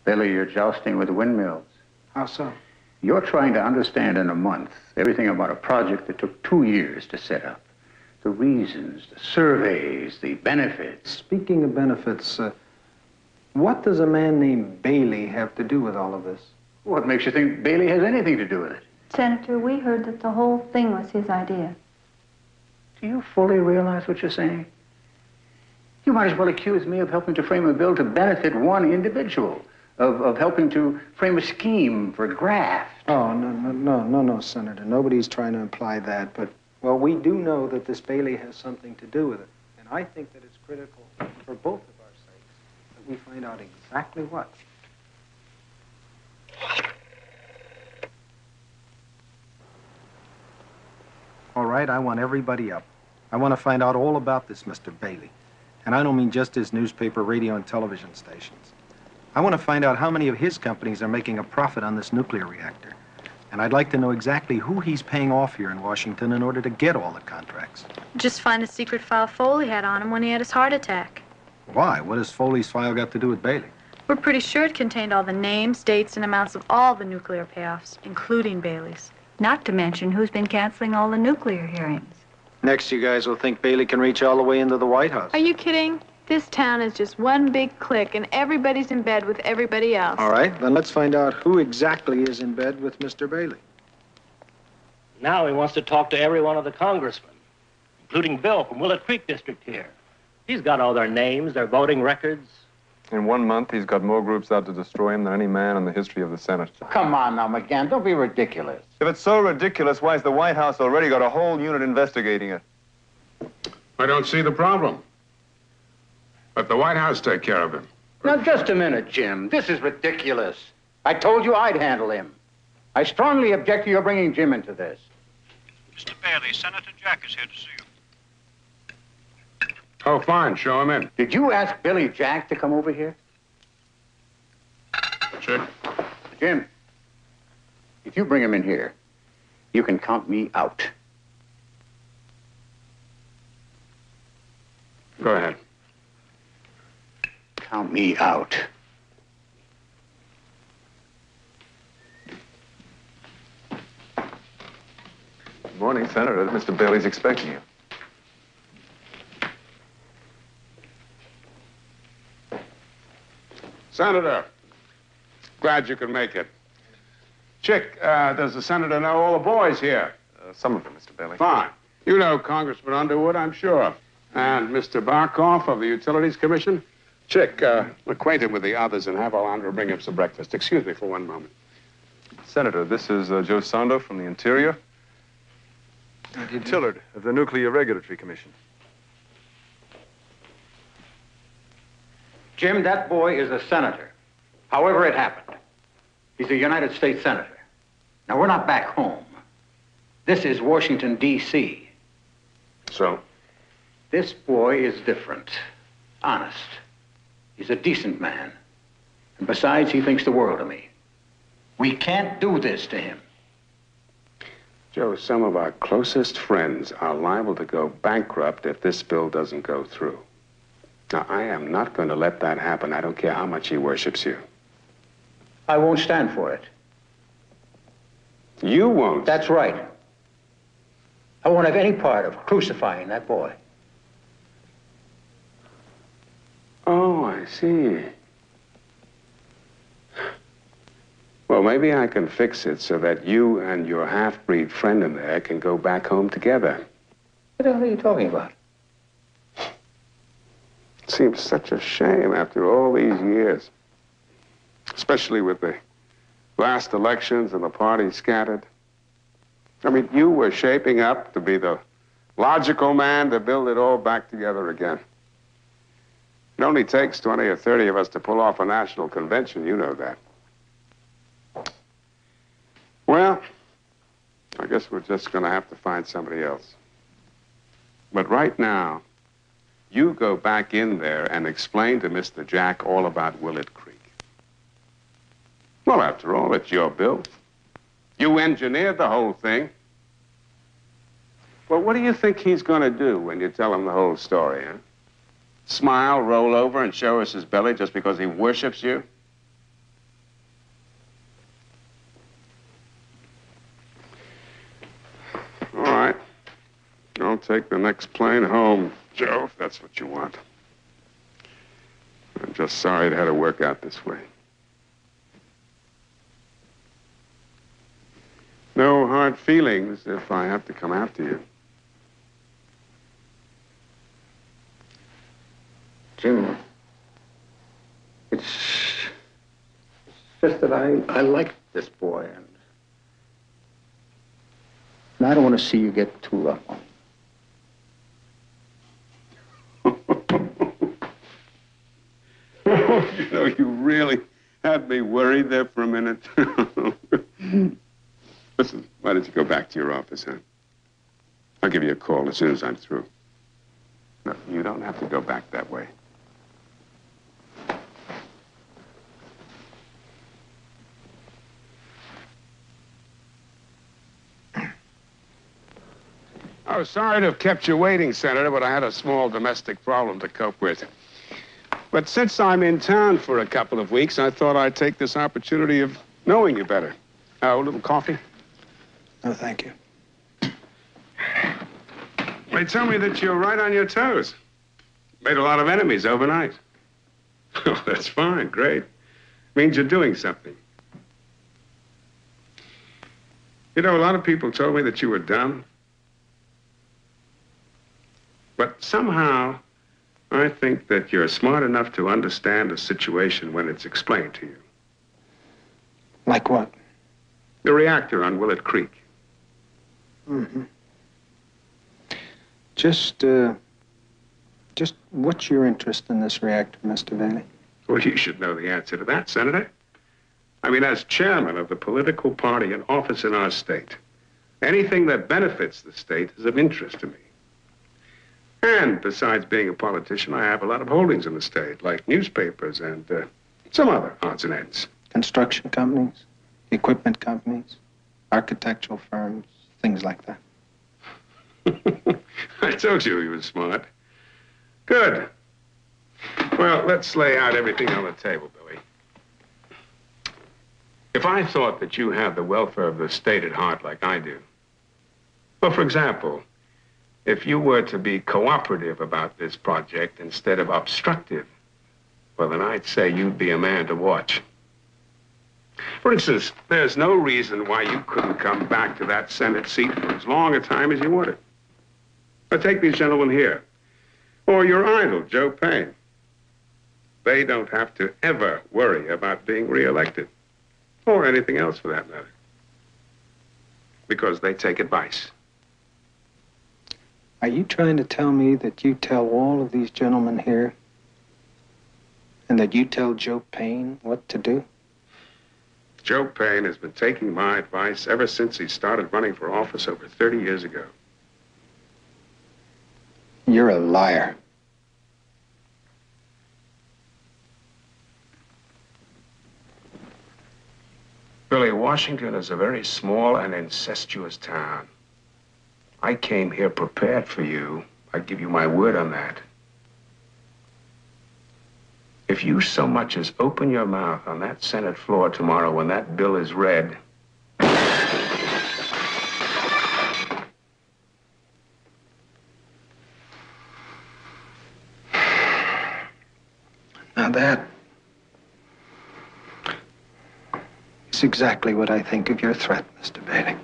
Billy, you're jousting with windmills. How so? You're trying to understand in a month everything about a project that took 2 years to set up. The reasons, the surveys, the benefits. Speaking of benefits, what does a man named Bailey have to do with all of this? What makes you think Bailey has anything to do with it? Senator, we heard that the whole thing was his idea. Do you fully realize what you're saying? You might as well accuse me of helping to frame a bill to benefit one individual, of helping to frame a scheme for graft. Oh, no, Senator. Nobody's trying to imply that, but, well, we do know that this Bailey has something to do with it. And I think that it's critical for both of our sakes that we find out exactly what. All right, I want everybody up. I want to find out all about this Mr. Bailey. And I don't mean just his newspaper, radio, and television stations. I want to find out how many of his companies are making a profit on this nuclear reactor. And I'd like to know exactly who he's paying off here in Washington in order to get all the contracts. Just find the secret file Foley had on him when he had his heart attack. Why? What has Foley's file got to do with Bailey? We're pretty sure it contained all the names, dates, and amounts of all the nuclear payoffs, including Bailey's. Not to mention who's been canceling all the nuclear hearings. Next, you guys will think Bailey can reach all the way into the White House. Are you kidding? This town is just one big clique, and everybody's in bed with everybody else. All right, then let's find out who exactly is in bed with Mr. Bailey. Now he wants to talk to every one of the congressmen, including Bill from Willet Creek District here. He's got all their names, their voting records. In 1 month, he's got more groups out to destroy him than any man in the history of the Senate. Come on now, McGann, don't be ridiculous. If it's so ridiculous, why has the White House already got a whole unit investigating it? I don't see the problem. Let the White House take care of him. Now, just a minute, Jim. This is ridiculous. I told you I'd handle him. I strongly object to your bringing Jim into this. Mr. Bailey, Senator Jack is here to see you. Oh, fine. Show him in. Did you ask Billy Jack to come over here? Sure. Jim, if you bring him in here, you can count me out. Go ahead. Count me out. Good morning, Senator. Mr. Bailey's expecting you. Senator, glad you could make it. Chick, does the senator know all the boys here? Some of them, Mr. Bailey. Fine. You know Congressman Underwood, I'm sure. And Mr. Barkoff of the Utilities Commission. Chick, acquaint him with the others and have Alondra bring him some breakfast. Excuse me for 1 moment. Senator, this is Joe Sando from the Interior. Tillard of the Nuclear Regulatory Commission. Jim, that boy is a senator. However it happened. He's a United States senator. Now, we're not back home. This is Washington, D.C. So? This boy is different. Honest. He's a decent man. And besides, he thinks the world of me. We can't do this to him. Joe, some of our closest friends are liable to go bankrupt if this bill doesn't go through. Now, I am not going to let that happen. I don't care how much he worships you. I won't stand for it. You won't? That's right. I won't have any part of crucifying that boy. Oh, I see. Well, maybe I can fix it so that you and your half-breed friend in there can go back home together. What the hell are you talking about? It seems such a shame after all these years. Especially with the last elections and the party scattered. I mean, you were shaping up to be the logical man to build it all back together again. It only takes 20 or 30 of us to pull off a national convention, you know that. Well, I guess we're just going to have to find somebody else. But right now, you go back in there and explain to Mr. Jack all about Willet Creek. Well, after all, it's your bill. You engineered the whole thing. Well, what do you think he's going to do when you tell him the whole story, huh? Smile, roll over, and show us his belly just because he worships you? take the next plane home, Joe, if that's what you want. I'm just sorry it had to work out this way. No hard feelings if I have to come after you. Jim, it's just that I like this boy, and I don't want to see you get too rough on him. You know, you really had me worried there for a minute. Listen, why don't you go back to your office, huh? I'll give you a call as soon as I'm through. No, you don't have to go back that way. I was sorry to have kept you waiting, Senator, but I had a small domestic problem to cope with. But since I'm in town for a couple of weeks, I thought I'd take this opportunity of knowing you better. A little coffee? No, thank you. They tell me that you're right on your toes. Made a lot of enemies overnight. Oh, that's fine, great. Means you're doing something. You know, a lot of people told me that you were dumb. But somehow, I think that you're smart enough to understand a situation when it's explained to you. Like what? The reactor on Willett Creek. Mm-hmm. Just what's your interest in this reactor, Mr. Bailey? Well, you should know the answer to that, Senator. I mean, as chairman of the political party in office in our state, anything that benefits the state is of interest to me. And besides being a politician, I have a lot of holdings in the state, like newspapers and some other odds and ends. Construction companies, equipment companies, architectural firms, things like that. I told you he was smart. Good. Well, let's lay out everything on the table, Billy. If I thought that you had the welfare of the state at heart like I do, well, for example, if you were to be cooperative about this project instead of obstructive, well, then I'd say you'd be a man to watch. For instance, there's no reason why you couldn't come back to that Senate seat for as long a time as you wanted. Now, take these gentlemen here, or your idol, Joe Payne. They don't have to ever worry about being reelected, or anything else for that matter, because they take advice. Are you trying to tell me that you tell all of these gentlemen here, and that you tell Joe Payne what to do? Joe Payne has been taking my advice ever since he started running for office over 30 years ago. You're a liar. Billy, Washington is a very small and incestuous town. I came here prepared for you. I give you my word on that. If you so much as open your mouth on that Senate floor tomorrow when that bill is read, now that is exactly what I think of your threat, Mr. Bailey.